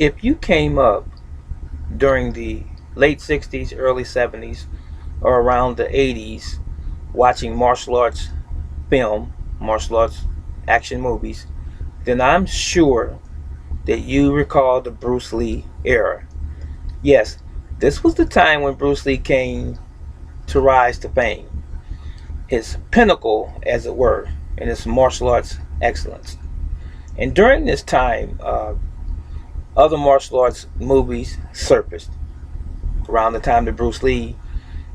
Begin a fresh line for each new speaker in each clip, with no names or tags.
If you came up during the late 60s, early 70s, or around the 80s watching martial arts film, martial arts action movies, then I'm sure that you recall the Bruce Lee era. Yes, this was the time when Bruce Lee came to rise to fame, his pinnacle, as it were, in his martial arts excellence. And during this time, other martial arts movies surfaced around the time that Bruce Lee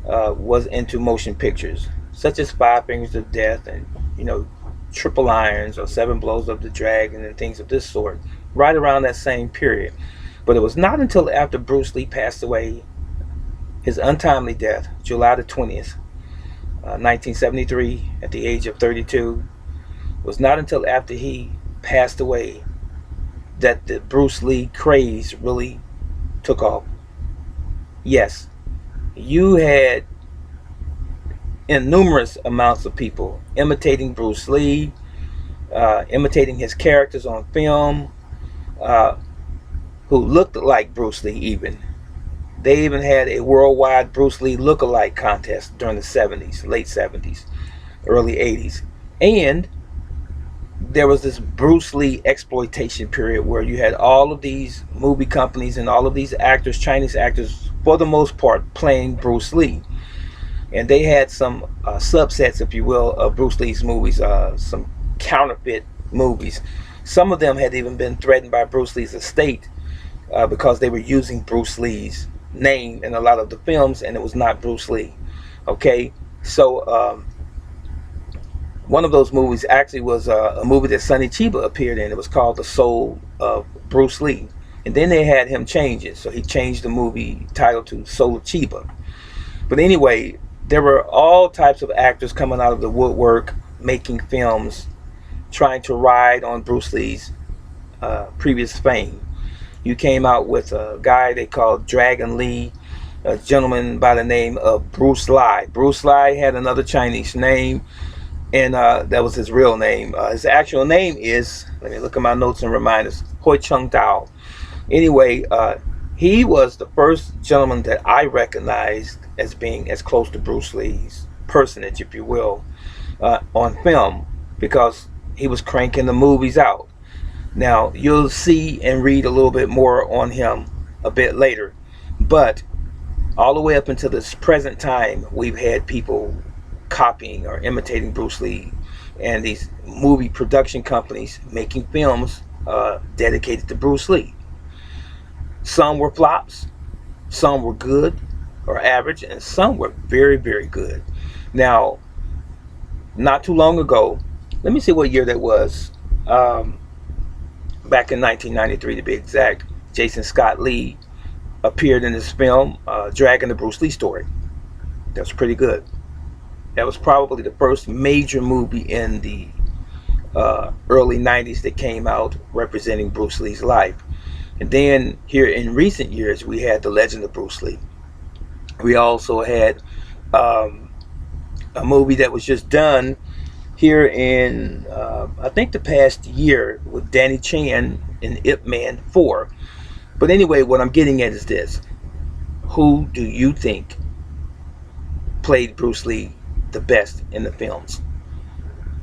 was into motion pictures, such as Five Fingers of Death and, you know, Triple Irons or Seven Blows of the Dragon and things of this sort, right around that same period. But it was not until after Bruce Lee passed away, his untimely death, July the 20th, 1973, at the age of 32, was not until after he passed away that the Bruce Lee craze really took off. Yes, you had innumerous amounts of people imitating Bruce Lee, imitating his characters on film, uh, who looked like Bruce Lee even. They even had a worldwide Bruce Lee look-alike contest during the 70s, late 70s, early 80s. And there was this Bruce Lee exploitation period where you had all of these movie companies and all of these actors, Chinese actors, for the most part, playing Bruce Lee. And they had some subsets, if you will, of Bruce Lee's movies, some counterfeit movies. Some of them had even been threatened by Bruce Lee's estate because they were using Bruce Lee's name in a lot of the films, and it was not Bruce Lee. Okay, so one of those movies actually was a movie that Sonny Chiba appeared in. It was called The Soul of Bruce Lee, and then they had him change it, so he changed the movie title to Soul of Chiba. But anyway, there were all types of actors coming out of the woodwork making films trying to ride on Bruce Lee's previous fame. You came out with a guy they called Dragon Lee, a gentleman by the name of Bruce Lai. Bruce Lai had another Chinese name, and that was his real name. His actual name is, let me look at my notes and remind us, Hoi Chung Dao. Anyway, he was the first gentleman that I recognized as being as close to Bruce Lee's personage, if you will, on film, because he was cranking the movies out. Now, you'll see and read a little bit more on him a bit later, but all the way up until this present time, we've had people copying or imitating Bruce Lee, and these movie production companies making films dedicated to Bruce Lee. Some were flops, some were good or average, and some were very, very good. Now, not too long ago, let me see what year that was. Back in 1993 to be exact, Jason Scott Lee appeared in this film, Dragging the Bruce Lee Story. That was pretty good. That was probably the first major movie in the early 90s that came out representing Bruce Lee's life. And then here in recent years, we had The Legend of Bruce Lee. We also had a movie that was just done here in, I think, the past year with Danny Chan in Ip Man 4. But anyway, what I'm getting at is this. Who do you think played Bruce Lee the best in the films?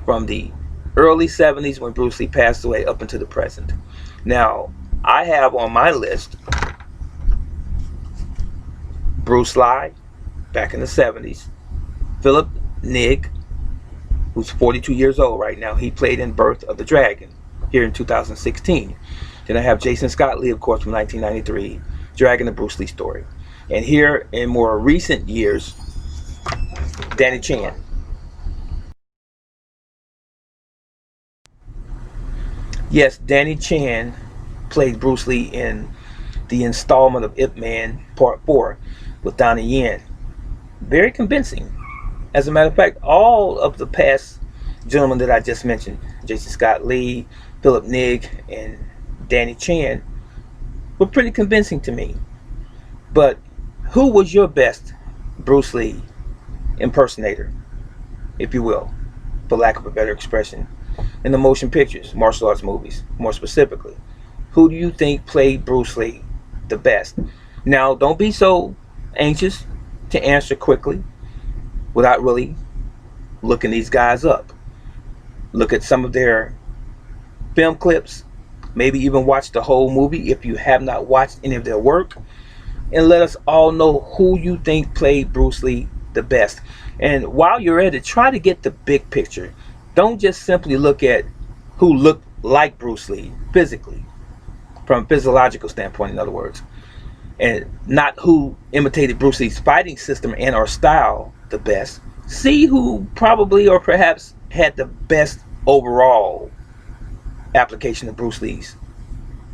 From the early 70s when Bruce Lee passed away up until the present. Now, I have on my list Bruce Lee, back in the 70s. Philip Nig, who's 42 years old right now. He played in Birth of the Dragon here in 2016. Then I have Jason Scott Lee, of course, from 1993, Dragging the Bruce Lee Story. And here in more recent years, Danny Chan. Yes, Danny Chan played Bruce Lee in the installment of Ip Man Part 4 with Donnie Yen. Very convincing. As a matter of fact, all of the past gentlemen that I just mentioned, Jason Scott Lee, Philip Nig, and Danny Chan, were pretty convincing to me. But who was your best Bruce Lee impersonator, if you will, for lack of a better expression, in the motion pictures, martial arts movies, more specifically? Who do you think played Bruce Lee the best? Now, don't be so anxious to answer quickly without really looking these guys up. Look at some of their film clips, maybe even watch the whole movie if you have not watched any of their work, and let us all know who you think played Bruce Lee the best. And while you're at it, try to get the big picture. Don't just simply look at who looked like Bruce Lee physically, from a physiological standpoint, in other words, and not who imitated Bruce Lee's fighting system and or style the best. See who probably or perhaps had the best overall application of Bruce Lee's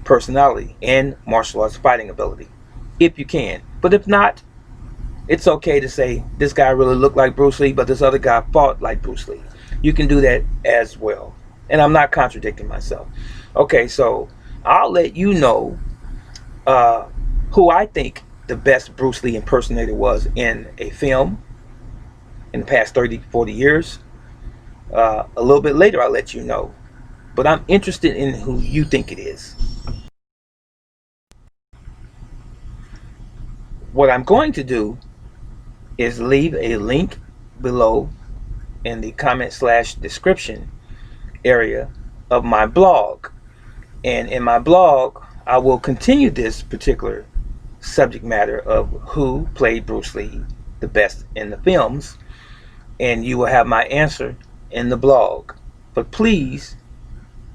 personality and martial arts fighting ability, if you can. But if not, it's okay to say this guy really looked like Bruce Lee, but this other guy fought like Bruce Lee. You can do that as well. And I'm not contradicting myself. Okay, so I'll let you know who I think the best Bruce Lee impersonator was in a film in the past 30, 40 years. A little bit later, I'll let you know. But I'm interested in who you think it is. What I'm going to do is leave a link below in the comment/description area of my blog. And in my blog, I will continue this particular subject matter of who played Bruce Lee the best in the films. And you will have my answer in the blog. But please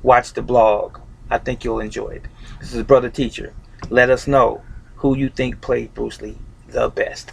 watch the blog. I think you'll enjoy it. This is Brother Teacher. Let us know who you think played Bruce Lee the best.